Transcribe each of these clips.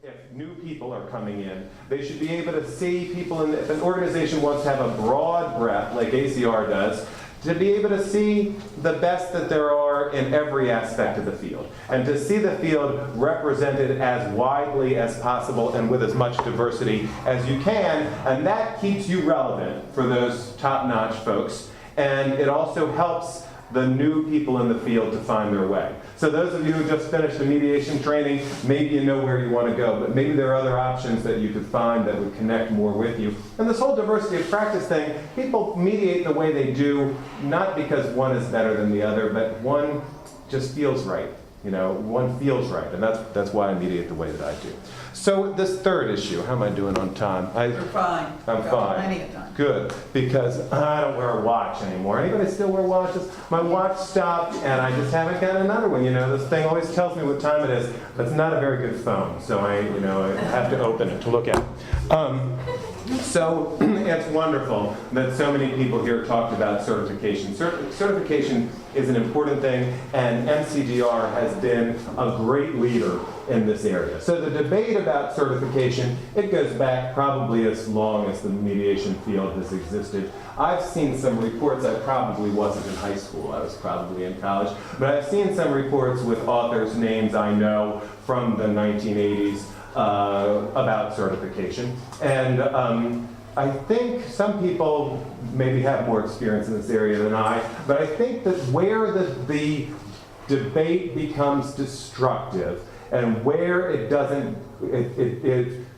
if new people are coming in, they should be able to see people in, if an organization wants to have a broad breadth, like ACR does, to be able to see the best that there are in every aspect of the field, and to see the field represented as widely as possible and with as much diversity as you can, and that keeps you relevant for those top-notch folks, and it also helps the new people in the field to find their way. So those of you who just finished the mediation training, maybe you know where you want to go, but maybe there are other options that you could find that would connect more with you. And this whole diversity of practice thing, people mediate the way they do, not because one is better than the other, but one just feels right. You know, one feels right, and that's why I mediate the way that I do. So this third issue, how am I doing on time? You're fine. I'm fine. Plenty of time. Good, because I don't wear a watch anymore. Anybody still wear watches? My watch stopped, and I just haven't got another one. You know, this thing always tells me what time it is, but it's not a very good phone, so I have to open it to look at. So it's wonderful that so many people here talked about certification. Certification is an important thing, and MCDR has been a great leader in this area. So the debate about certification, it goes back probably as long as the mediation field has existed. I've seen some reports, I probably wasn't in high school, I was probably in college, but I've seen some reports with authors' names I know from the 1980s about certification. And I think some people maybe have more experience in this area than I, but I think that where the debate becomes destructive and where it doesn't,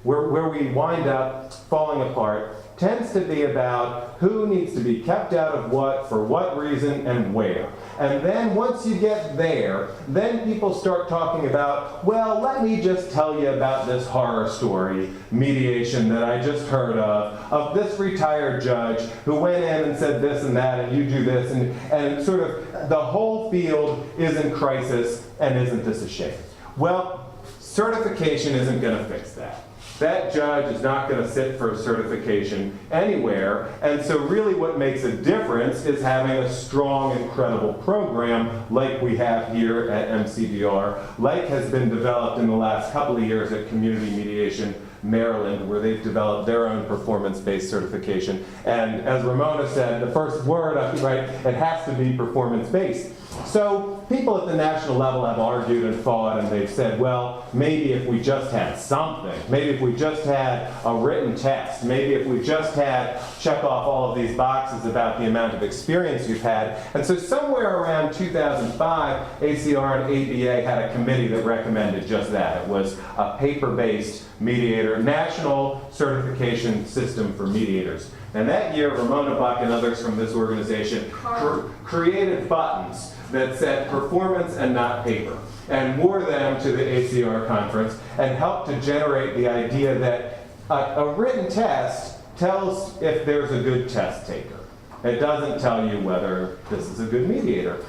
where we wind up falling apart tends to be about who needs to be kept out of what, for what reason, and where. And then once you get there, then people start talking about, well, let me just tell you about this horror story, mediation, that I just heard of this retired judge who went in and said this and that, and you do this, and sort of the whole field is in crisis, and isn't this a shame? Well, certification isn't going to fix that. That judge is not going to sit for a certification anywhere, and so really what makes a difference is having a strong and credible program like we have here at MCDR, like has been developed in the last couple of years at Community Mediation Maryland, where they've developed their own performance-based certification. And as Ramona said, the first word, right, it has to be performance-based. So people at the national level have argued and fought, and they've said, well, maybe if we just had something, maybe if we just had a written test, maybe if we just had check off all of these boxes about the amount of experience you've had. And so somewhere around 2005, ACR and ABA had a committee that recommended just that. It was a paper-based mediator, national certification system for mediators. And that year, Ramona Buck and others from this organization created buttons that said performance and not paper, and wore them to the ACR conference, and helped to generate the idea that a written test tells if there's a good test taker. It doesn't tell you whether this is a good mediator.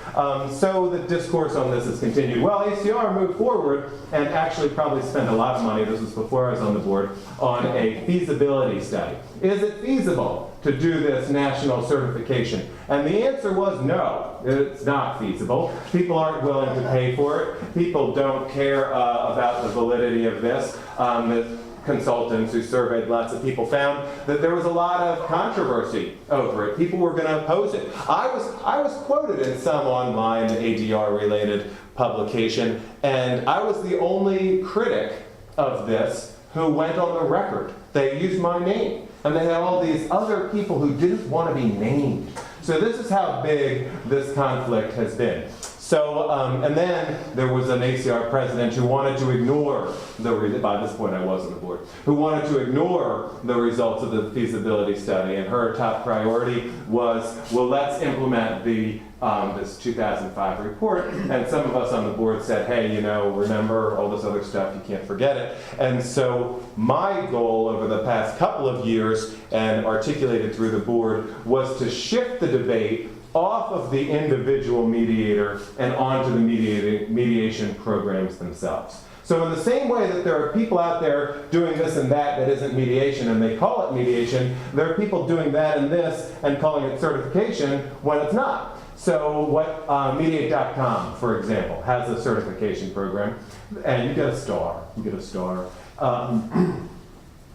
So the discourse on this has continued. Well, ACR moved forward and actually probably spent a lot of money, this was before I was on the board, on a feasibility study. Is it feasible to do this national certification? And the answer was no, it's not feasible. People aren't willing to pay for it. People don't care about the validity of this. The consultants who surveyed lots of people found that there was a lot of controversy over it. People were going to oppose it. I was quoted in some online ADR-related publication, and I was the only critic of this who went on the record. They used my name, and they had all these other people who didn't want to be named. So this is how big this conflict has been. So, and then there was an ACR president who wanted to ignore by this point I was on the board, who wanted to ignore the results of the feasibility study, and her top priority was, well, let's implement this 2005 report. And some of us on the board said, hey, remember all this other stuff, you can't forget it. And so my goal over the past couple of years, and articulated through the board, was to shift the debate off of the individual mediator and onto the mediation programs themselves. So in the same way that there are people out there doing this and that isn't mediation, and they call it mediation, there are people doing that and this and calling it certification when it's not. So what Mediate.com, for example, has a certification program, and you get a star. You get a star.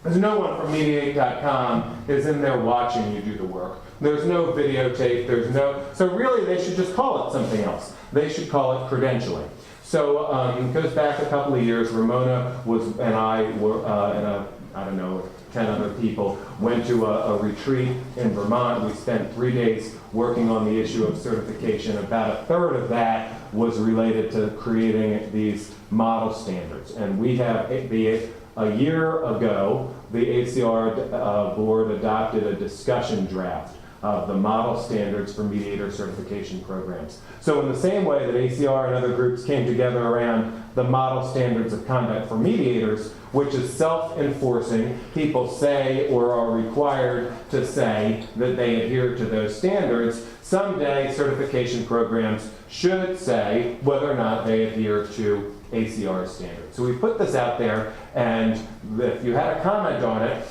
There's no one from Mediate.com is in there watching you do the work. There's no videotape. There's no. So really, they should just call it something else. They should call it credentialing. So it goes back a couple of years. Ramona and I were, I don't know, 10 other people, went to a retreat in Vermont. We spent 3 days working on the issue of certification. About a third of that was related to creating these model standards. And we have, a year ago, the ACR board adopted a discussion draft of the model standards for mediator certification programs. So in the same way that ACR and other groups came together around the model standards of conduct for mediators, which is self-enforcing, people say or are required to say that they adhere to those standards, someday certification programs should say whether or not they adhere to ACR standards. So we put this out there, and if you had a comment on it,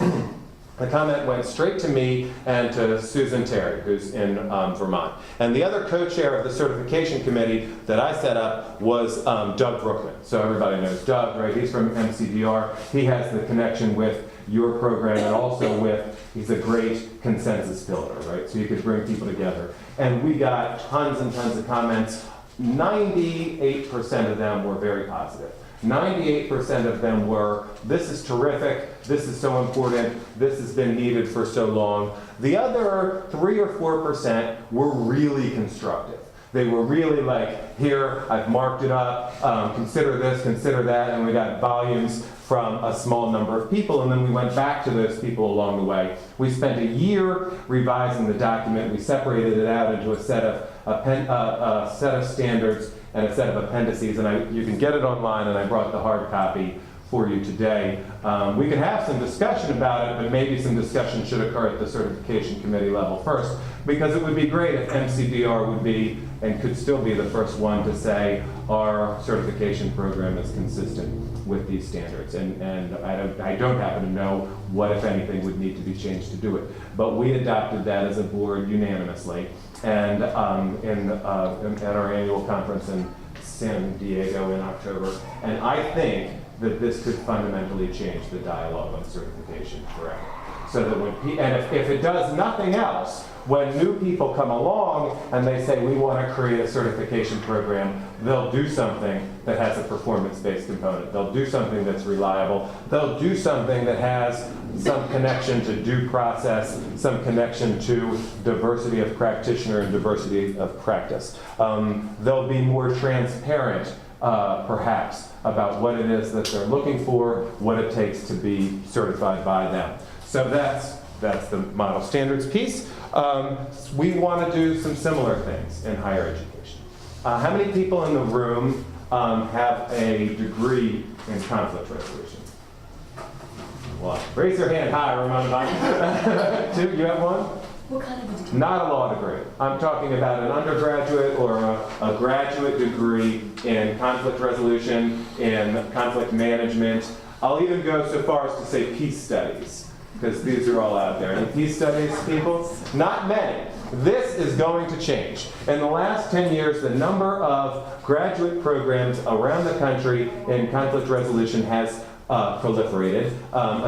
the comment went straight to me and to Susan Terry, who's in Vermont. And the other co-chair of the certification committee that I set up was Doug Brookman. So everybody knows Doug, right? He's from MCDR. He has the connection with your program and also he's a great consensus builder, right? So you could bring people together. And we got tons and tons of comments. 98% of them were very positive. 98% of them were, this is terrific, this is so important, this has been needed for so long. The other 3 or 4% were really constructive. They were really like, here, I've marked it up, consider this, consider that, and we got volumes from a small number of people, and then we went back to those people along the way. We spent a year revising the document. We separated it out into a set of standards and a set of appendices, and you can get it online, and I brought the hard copy for you today. We could have some discussion about it, but maybe some discussion should occur at the certification committee level first, because it would be great if MCDR would be, and could still be, the first one to say our certification program is consistent with these standards. And I don't happen to know what, if anything, would need to be changed to do it. But we adopted that as a board unanimously. And at our annual conference in San Diego in October. And I think that this could fundamentally change the dialogue on certification forever. So that when if it does nothing else, when new people come along and they say we want to create a certification program, they'll do something that has a performance-based component. They'll do something that's reliable. They'll do something that has some connection to due process, some connection to diversity of practitioner and diversity of practice. They'll be more transparent, perhaps, about what it is that they're looking for, what it takes to be certified by them. So that's the model standards piece. We want to do some similar things in higher education. How many people in the room have a degree in conflict resolution? One. Raise your hand high, Ramona. Two, you have one? What kind of a degree? Not a law degree. I'm talking about an undergraduate or a graduate degree in conflict resolution, in conflict management. I'll even go so far as to say peace studies, because these are all out there. Any peace studies, people? Not many. This is going to change. In the last 10 years, the number of graduate programs around the country in conflict resolution has proliferated.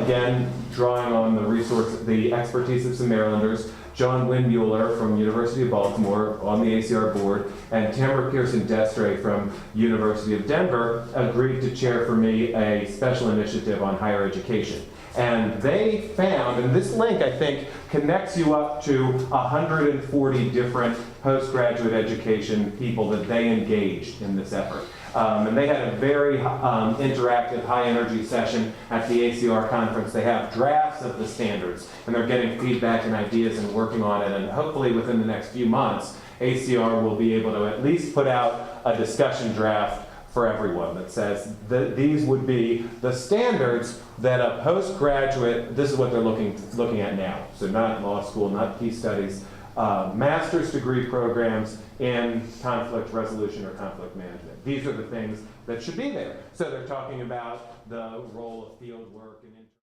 Again, drawing on the expertise of some Marylanders, John Windmuller from University of Baltimore on the ACR board, and Tamara Pearson-Destre from University of Denver agreed to chair for me a special initiative on higher education. And they found, and this link, I think, connects you up to 140 different postgraduate education people that they engaged in this effort. And they had a very interactive, high-energy session at the ACR conference. They have drafts of the standards, and they're getting feedback and ideas and working on it. And hopefully within the next few months, ACR will be able to at least put out a discussion draft for everyone that says that these would be the standards that a postgraduate, this is what they're looking at now. So not law school, not peace studies, master's degree programs in conflict resolution or conflict management. These are the things that should be there. So they're talking about the role of field work and